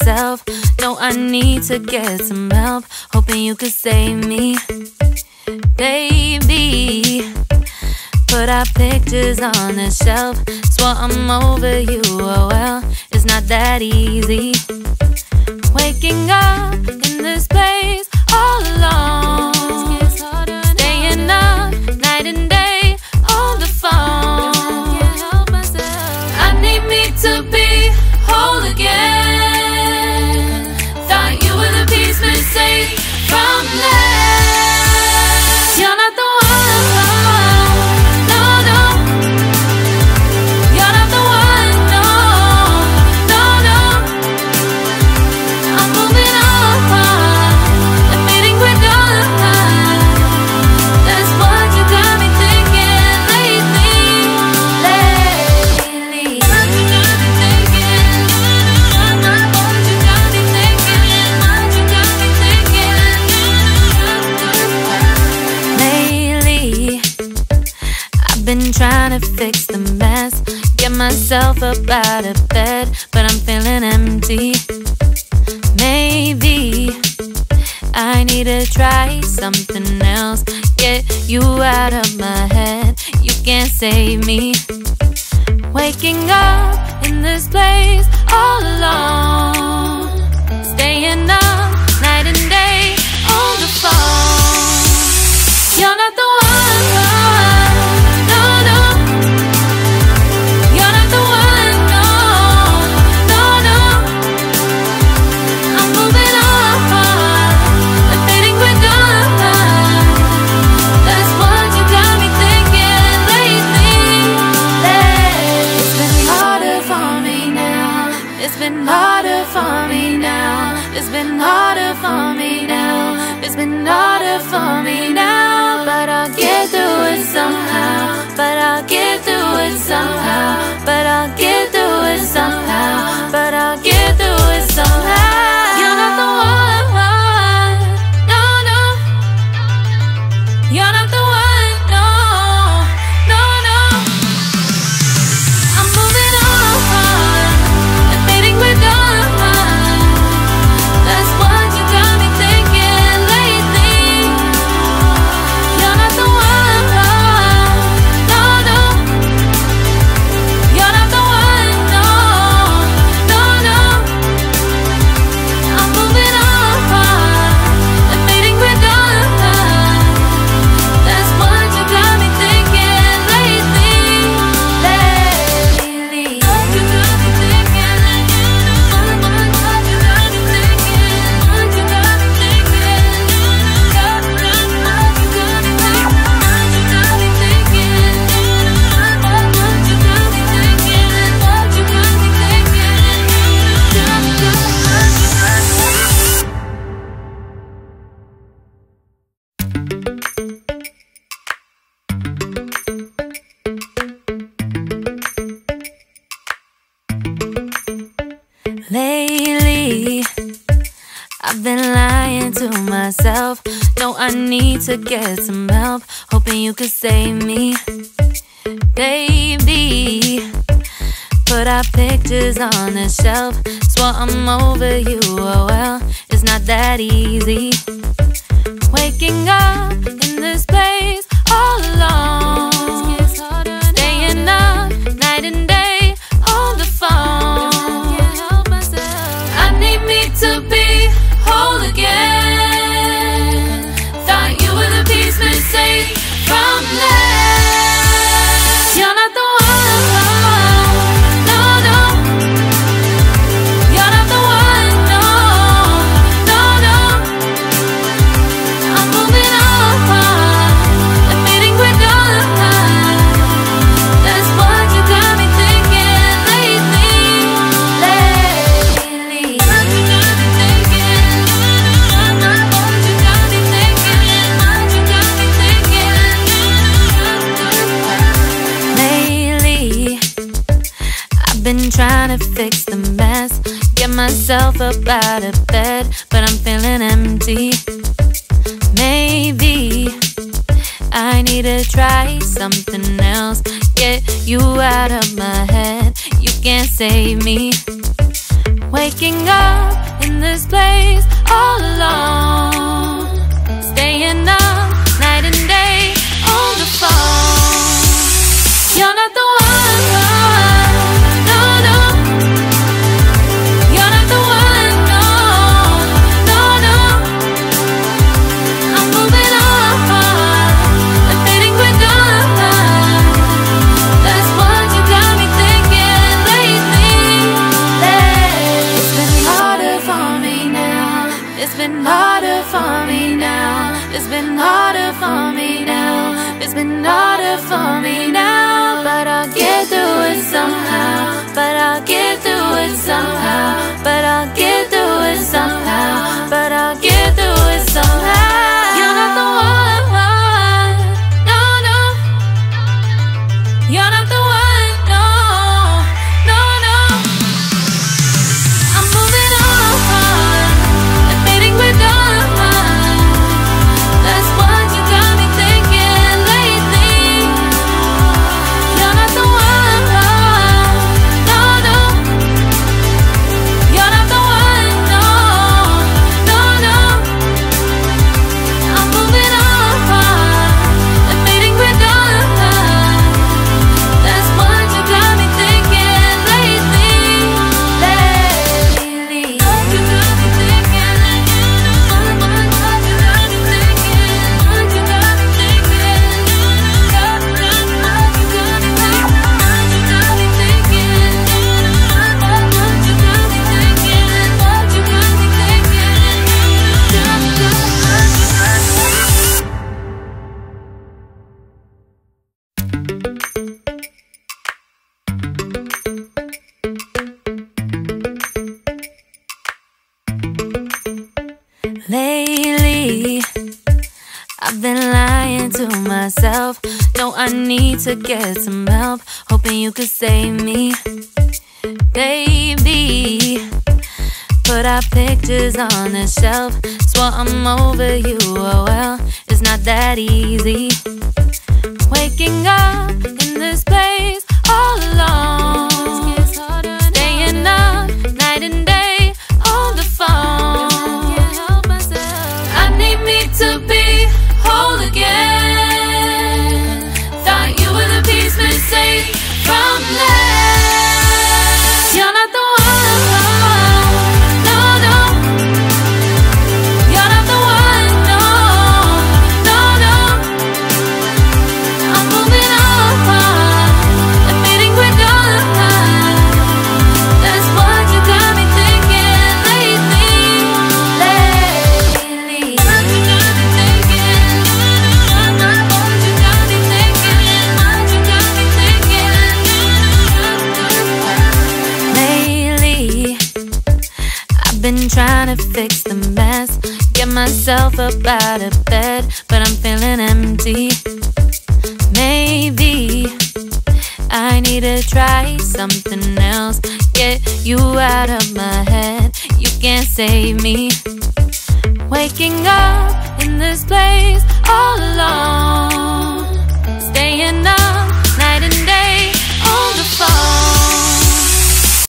myself. No, I need to get some help. Hoping you could save me, baby. Put our pictures on the shelf. Swore I'm over you, oh well, it's not that easy. Waking up in this place all alone, staying up night and day on the phone. I need me to be whole again. Thought you were the piece missing from left. You're not the one. Been trying to fix the mess, get myself up out of bed, but I'm feeling empty. Maybe I need to try something else. Get you out of my head, you can't save me. Waking up in this place all alone, staying up night and day on the phone. You're not the one. It's been harder for me now. It's been harder for me now. It's been harder for me now. But I'll get through it somehow. But I'll get through it somehow. But I'll get through it somehow. But I'll get through it somehow. You're not the one. No, no. You're not the one. No, no, no. I'm moving on. Lately, I've been lying to myself. No, I need to get some help. Hoping you could save me, baby. Put our pictures on the shelf. Swore I'm over you, oh well, it's not that easy. Waking up in this place all alone, staying up night and day on the phone. To be whole again. Thought you were the piece missing from left. You're not the one. No, no. You're not the one. No, no, no. I'm moving on. Admitting we're done. That's what you got me thinking lately. Been trying to fix the mess, get myself up out of bed, but I'm feeling empty. Maybe I need to try something else. Get you out of my head, you can't save me. Waking up in this place all alone, staying up night and day on the phone. You're not the one, no, no. You're not the one, no, no, no. I'm moving on and fading quick on. That's what you got me thinking lately. It's been harder for me now. It's been harder for me now. It's been harder for me now. It's been harder for me now. But I'll get through it somehow. But I'll get through it somehow. But I'll get through it somehow. But I'll get through it somehow. You're not the one, no, no. You're not the one, no, no, no. I'm moving on and fading with dawn. That's what you got me thinking lately. You're not the one, no, no. You're not the one, no, no, no. I'm moving on and fading with dawn. That's what you got me thinking lately. What you got me thinking? What you got me thinking? What you got me thinking? What you got me thinking? What you got me thinking? What you got me thinking? What you got me Lately, I've been lying to myself. No, I need to get some help. Hoping you could save me, baby. Put our pictures on the shelf. Swore I'm over you, oh well, it's not that easy. Waking up in this place all alone, staying up night and day on the phone. I need me to be whole again. Thought you were the piece missing from left. You're not the one, no, no. You're not the one, no, no, no. I'm moving on and fading quick on. That's what you got me thinking lately. What you got me thinking? What you got me thinking? What you got me thinking? Lately, I've been trying to fix the mess, get myself up out of bed, but I'm feeling empty. Maybe I need to try something else. Get you out of my head, you can't save me. Waking up in this place all alone, staying up night and day on the phone.